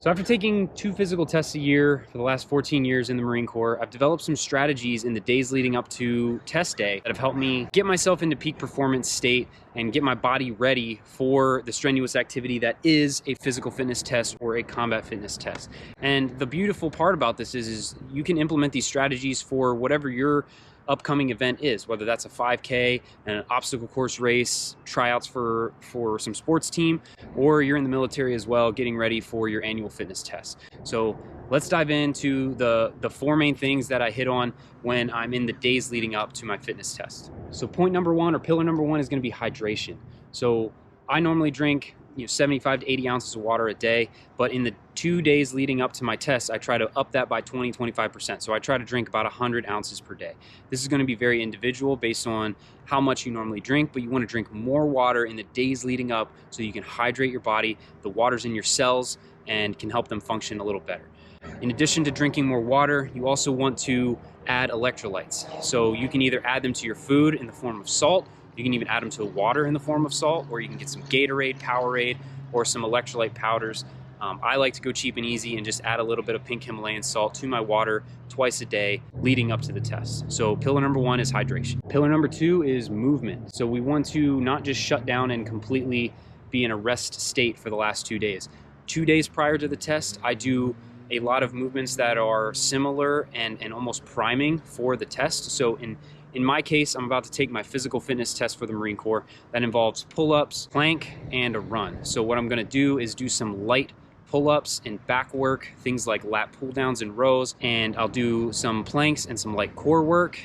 So after taking 2 physical tests a year for the last 14 years in the Marine Corps, I've developed some strategies in the days leading up to test day that have helped me get myself into peak performance state and get my body ready for the strenuous activity that is a physical fitness test or a combat fitness test. And the beautiful part about this is you can implement these strategies for whatever your upcoming event is, whether that's a 5K, an obstacle course race, tryouts for some sports team, or you're in the military as well, getting ready for your annual fitness test. So let's dive into the 4 main things that I hit on when I'm in the days leading up to my fitness test. So point number 1, or pillar number 1, is going to be hydration. So I normally drink 75 to 80 ounces of water a day, but in the 2 days leading up to my test, I try to up that by 20-25%. So I try to drink about 100 ounces per day. This is going to be very individual based on how much you normally drink, but you want to drink more water in the days leading up so you can hydrate your body. The water's in your cells and can help them function a little better. In addition to drinking more water, you also want to add electrolytes. So you can either add them to your food in the form of salt. You can even add them to the water in the form of salt, or you can get some Gatorade, Powerade, or some electrolyte powders. I like to go cheap and easy and just add a little bit of pink Himalayan salt to my water twice a day leading up to the test. So pillar number 1 is hydration. Pillar number 2 is movement. So we want to not just shut down and completely be in a rest state for the last 2 days. 2 days prior to the test, I do a lot of movements that are similar and almost priming for the test. So in my case, I'm about to take my physical fitness test for the Marine Corps. That involves pull-ups, plank, and a run. So what I'm gonna do is do some light pull-ups and back work, things like lat pull-downs and rows, and I'll do some planks and some light core work,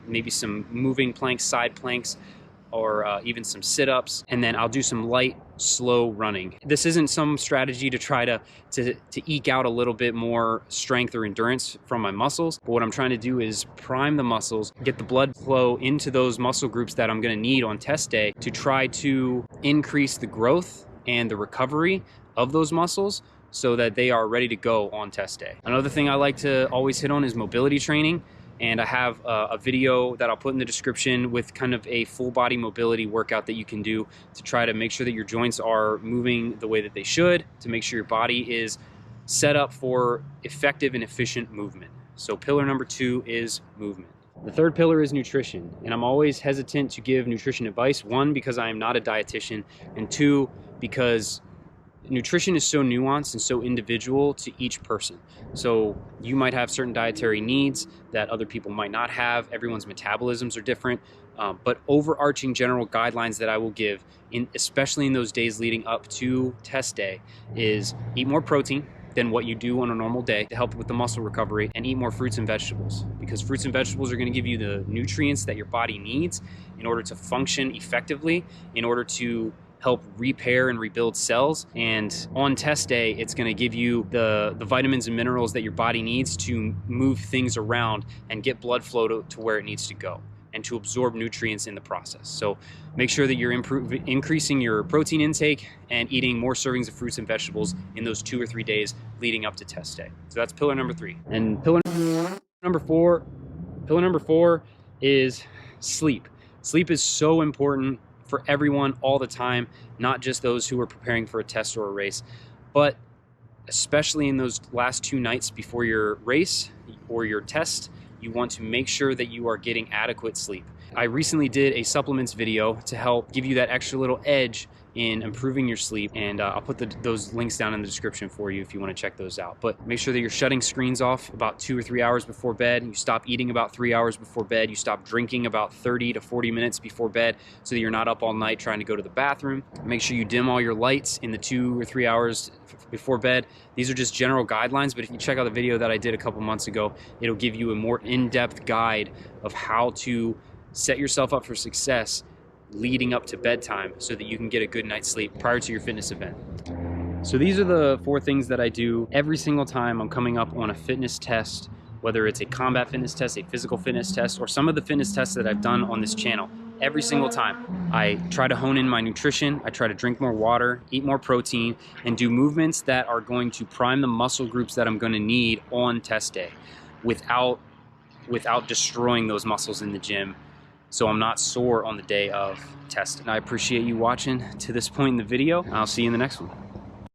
maybe some moving planks, side planks, or even some sit-ups, and then I'll do some light, slow running. This isn't some strategy to try to eke out a little bit more strength or endurance from my muscles, but what I'm trying to do is prime the muscles, get the blood flow into those muscle groups that I'm gonna need on test day to try to increase the growth and the recovery of those muscles so that they are ready to go on test day. Another thing I like to always hit on is mobility training. And I have a video that I'll put in the description with kind of a full body mobility workout that you can do to try to make sure that your joints are moving the way that they should, to make sure your body is set up for effective and efficient movement. So pillar number 2 is movement. The 3rd pillar is nutrition, and I'm always hesitant to give nutrition advice. 1, because I am not a dietitian, and 2, because nutrition is so nuanced and so individual to each person. So you might have certain dietary needs that other people might not have. Everyone's metabolisms are different, but overarching general guidelines that I will give, especially in those days leading up to test day, is eat more protein than what you do on a normal day to help with the muscle recovery, and eat more fruits and vegetables, because fruits and vegetables are going to give you the nutrients that your body needs in order to function effectively, in order to help repair and rebuild cells. And on test day, it's gonna give you the vitamins and minerals that your body needs to move things around and get blood flow to where it needs to go and to absorb nutrients in the process. So make sure that you're increasing your protein intake and eating more servings of fruits and vegetables in those 2 or 3 days leading up to test day. So that's pillar number 3. And pillar number 4 is sleep. Sleep is so important for everyone all the time, not just those who are preparing for a test or a race, but especially in those last 2 nights before your race or your test, you want to make sure that you are getting adequate sleep. I recently did a supplements video to help give you that extra little edge in improving your sleep, and I'll put those links down in the description for you if you want to check those out. But make sure that you're shutting screens off about 2 or 3 hours before bed. You stop eating about 3 hours before bed. You stop drinking about 30 to 40 minutes before bed so that you're not up all night trying to go to the bathroom. Make sure you dim all your lights in the 2 or 3 hours before bed. These are just general guidelines, but if you check out the video that I did a couple months ago, it'll give you a more in-depth guide of how to set yourself up for success leading up to bedtime so that you can get a good night's sleep prior to your fitness event. So these are the 4 things that I do every single time I'm coming up on a fitness test, whether it's a combat fitness test, a physical fitness test, or some of the fitness tests that I've done on this channel. Every single time, I try to hone in my nutrition, I try to drink more water, eat more protein, and do movements that are going to prime the muscle groups that I'm gonna need on test day without destroying those muscles in the gym, so I'm not sore on the day of test. And I appreciate you watching to this point in the video. I'll see you in the next one.